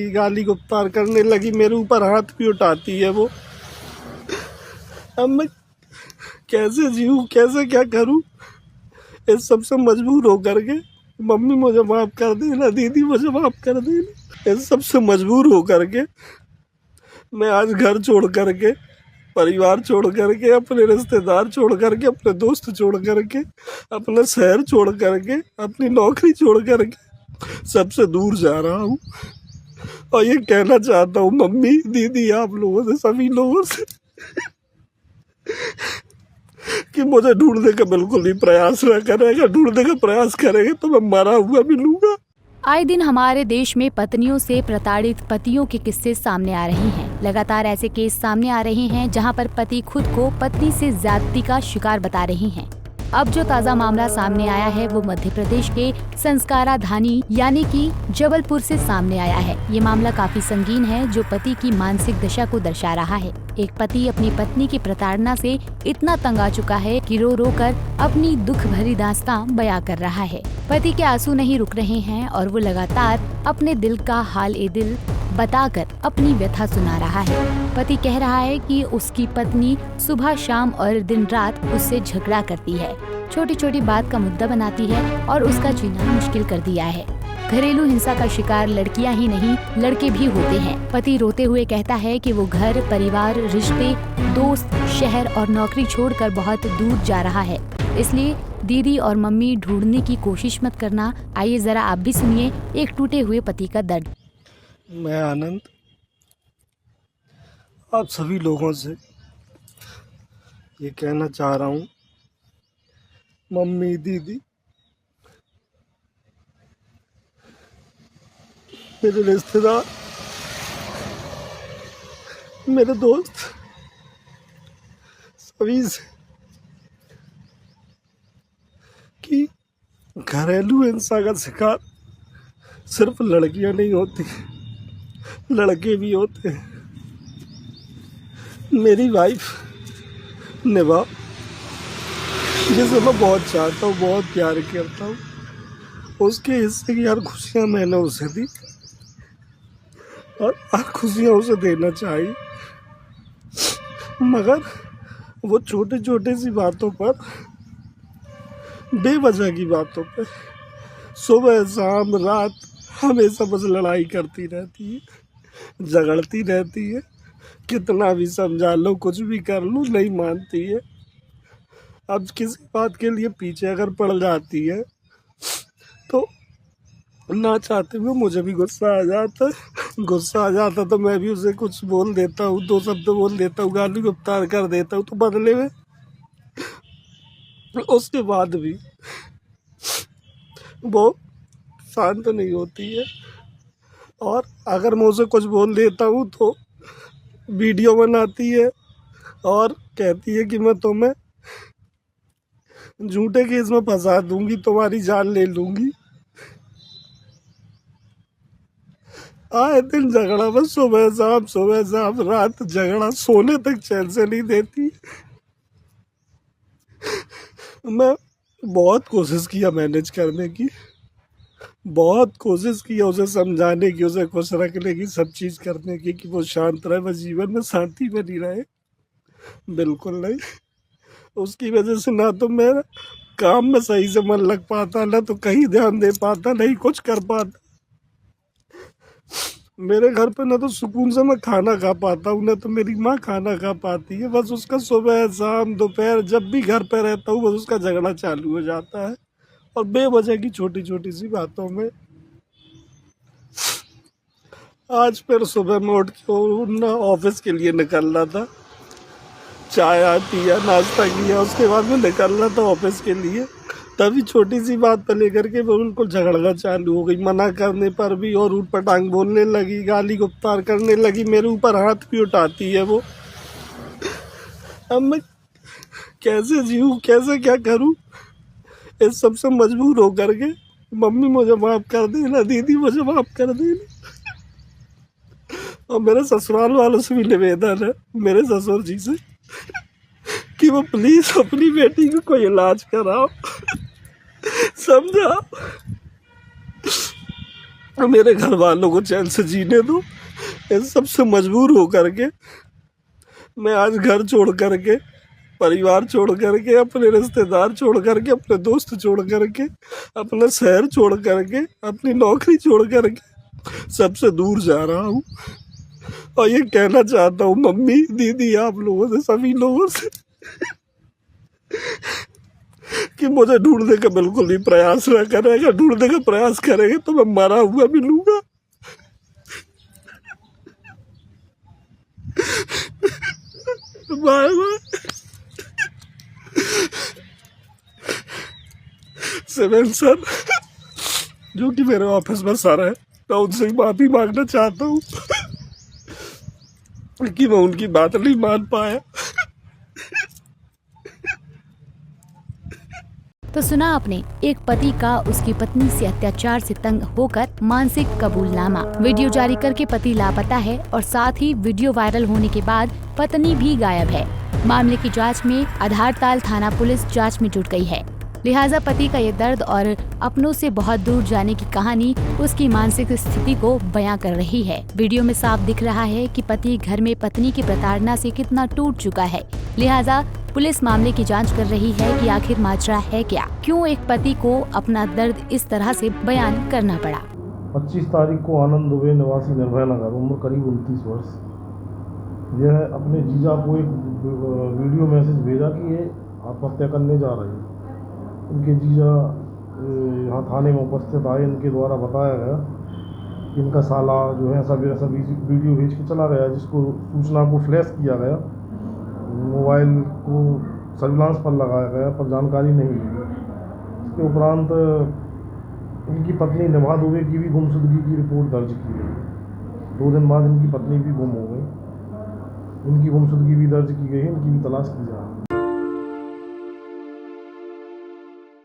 लगी, गाली गुफ्तार करने लगी, मेरे ऊपर हाथ भी उठाती है वो। अब मैं कैसे जीऊँ, कैसे क्या करूँ? इस सब से मजबूर होकर के मम्मी मुझे माफ़ कर देना, दीदी मुझे माफ़ कर देना, इस सब से मजबूर होकर के मैं आज घर छोड़ करके, परिवार छोड़ करके, अपने रिश्तेदार छोड़ करके, अपने दोस्त छोड़ करके, अपना शहर छोड़ करके, अपनी नौकरी छोड़ करके सबसे दूर जा रहा हूँ। और ये कहना चाहता हूँ मम्मी, दीदी, आप लोगों से, सभी लोगों से कि मुझे ढूंढने का बिल्कुल भी प्रयास न करेगा। ढूंढने का प्रयास करेगा तो मैं मरा हुआ मिलूंगा। आए दिन हमारे देश में पत्नियों से प्रताड़ित पतियों के किस्से सामने आ रहे हैं। लगातार ऐसे केस सामने आ रहे हैं जहां पर पति खुद को पत्नी से ज्यादती का शिकार बता रहे हैं। अब जो ताज़ा मामला सामने आया है वो मध्य प्रदेश के संस्काराधानी यानी कि जबलपुर से सामने आया है। ये मामला काफी संगीन है जो पति की मानसिक दशा को दर्शा रहा है। एक पति अपनी पत्नी की प्रताड़ना से इतना तंग आ चुका है कि रो रो कर अपनी दुख भरी दास्तां बयां कर रहा है। पति के आंसू नहीं रुक रहे हैं और वो लगातार अपने दिल का हाल ए दिल बताकर अपनी व्यथा सुना रहा है। पति कह रहा है कि उसकी पत्नी सुबह शाम और दिन रात उससे झगड़ा करती है, छोटी छोटी बात का मुद्दा बनाती है और उसका जीना मुश्किल कर दिया है। घरेलू हिंसा का शिकार लड़कियां ही नहीं लड़के भी होते हैं। पति रोते हुए कहता है कि वो घर, परिवार, रिश्ते, दोस्त, शहर और नौकरी छोड़कर बहुत दूर जा रहा है। इसलिए दीदी और मम्मी ढूंढने की कोशिश मत करना। आइए जरा आप भी सुनिए एक टूटे हुए पति का दर्द। मैं आनंद आप सभी लोगों से ये कहना चाह रहा हूँ, मम्मी, दीदी, मेरे रिश्तेदार, मेरे दोस्त, सभी से कि घरेलू हिंसा का शिकार सिर्फ लड़कियां नहीं होती, लड़के भी होते हैं। मेरी वाइफ निभा, जिसे मैं बहुत चाहता हूँ, बहुत प्यार करता हूँ, उसके हिस्से की हर खुशियाँ मैंने उसे दी और हर खुशियाँ उसे देना चाहिए, मगर वो छोटे छोटे सी बातों पर, बेवजह की बातों पर सुबह शाम रात हमेशा बस लड़ाई करती रहती है, झगड़ती रहती है। कितना भी समझा लो, कुछ भी कर लूँ, नहीं मानती है। अब किसी बात के लिए पीछे अगर पड़ जाती है तो ना चाहते हुए मुझे भी गुस्सा आ जाता है। गुस्सा आ जाता तो मैं भी उसे कुछ बोल देता हूँ, दो शब्द बोल देता हूँ, गाली गुफ्तार कर देता हूँ, तो बदले में उसके बाद भी वो शांत नहीं होती है। और अगर मैं उसे कुछ बोल देता हूँ तो वीडियो बनाती है और कहती है कि मैं तुम्हें झूठे केस में फंसा दूंगी, तुम्हारी जान ले लूंगी। आए दिन झगड़ा, बस सुबह शाम रात झगड़ा, सोने तक चैन से नहीं देती। मैं बहुत कोशिश किया मैनेज करने की, बहुत कोशिश की उसे समझाने की, उसे खुश रखने की, सब चीज़ करने की कि वो शांत रहे, वो जीवन में शांति बनी रहे। बिल्कुल नहीं। उसकी वजह से ना तो मेरा काम में सही से मन लग पाता, ना तो कहीं ध्यान दे पाता, नहीं कुछ कर पाता। मेरे घर पे ना तो सुकून से मैं खाना खा पाता हूँ, ना तो मेरी माँ खाना खा पाती है। बस उसका सुबह शाम दोपहर जब भी घर पे रहता हूँ बस उसका झगड़ा चालू हो जाता है, और बेवजह की छोटी छोटी सी बातों में। आज फिर सुबह में उठ के ऑफिस के लिए निकलना था, चाय पिया, नाश्ता किया, उसके बाद में निकलना था ऑफिस के लिए। तभी छोटी सी बात पर लेकर के वो उनको झगड़ना चालू हो गई। मना करने पर भी और ऊट पटांग बोलने लगी, गाली गुफ्तार करने लगी, मेरे ऊपर हाथ भी उठाती है वो। अब मैं कैसे जीऊँ, कैसे क्या करूँ? इस सब से मजबूर हो करके मम्मी मुझे माफ़ कर देना, दीदी मुझे माफ़ कर देना। और मेरे ससुराल वालों से भी निवेदन है, मेरे ससुर जी से, कि वो प्लीज अपनी बेटी को कोई इलाज कराओ, समझाओ। मेरे घर वालों को चैन से जीने दो। इस सबसे मजबूर हो करके मैं आज घर छोड़ करके, परिवार छोड़ करके, अपने रिश्तेदार छोड़ करके, अपने दोस्त छोड़ करके, अपना शहर छोड़ करके, अपनी नौकरी छोड़ करके सबसे दूर जा रहा हूँ। और ये कहना चाहता हूँ मम्मी, दीदी, आप लोगों से, सभी लोगों से कि मुझे ढूंढने का बिल्कुल ही प्रयास न करेगा। ढूंढने का प्रयास करेंगे तो मैं मरा हुआ मिलूंगा। Bye bye. सेवन सर, जो कि मेरे ऑफिस में सर है, मैं उनसे माफी मांगना चाहता हूँ कि मैं उनकी बात नहीं मान पाया। तो सुना आपने एक पति का उसकी पत्नी से अत्याचार से तंग होकर मानसिक कबूलनामा। वीडियो जारी करके पति लापता है और साथ ही वीडियो वायरल होने के बाद पत्नी भी गायब है। मामले की जांच में आधारताल थाना पुलिस जांच में जुट गई है। लिहाजा पति का ये दर्द और अपनों से बहुत दूर जाने की कहानी उसकी मानसिक स्थिति को बयां कर रही है। वीडियो में साफ दिख रहा है कि पति घर में पत्नी की प्रताड़ना से कितना टूट चुका है। लिहाजा पुलिस मामले की जांच कर रही है कि आखिर माजरा है क्या, क्यों एक पति को अपना दर्द इस तरह से बयान करना पड़ा। 25 तारीख को आनंद दुबे निवासी निर्भय नगर, उम्र करीब 29 वर्ष, यह अपने जीजा को एक वीडियो मैसेज भेजा कि ये आत्महत्या करने जा रहे हैं। इनके जीजा यहाँ थाने में उपस्थित आए। इनके द्वारा बताया गया कि इनका साला जो है सब वीडियो भेज के चला गया, जिसको सूचना को फ्लैश किया गया, मोबाइल को सर्विलांस पर लगाया गया, पर जानकारी नहीं मिली। इसके उपरांत इनकी पत्नी निभा दुबे की भी गुमशुदगी की रिपोर्ट दर्ज की गई। 2 दिन बाद इनकी पत्नी भी गुम हो गई। इनकी गुमशुदगी भी दर्ज की गई है, इनकी भी तलाश की जा रही है।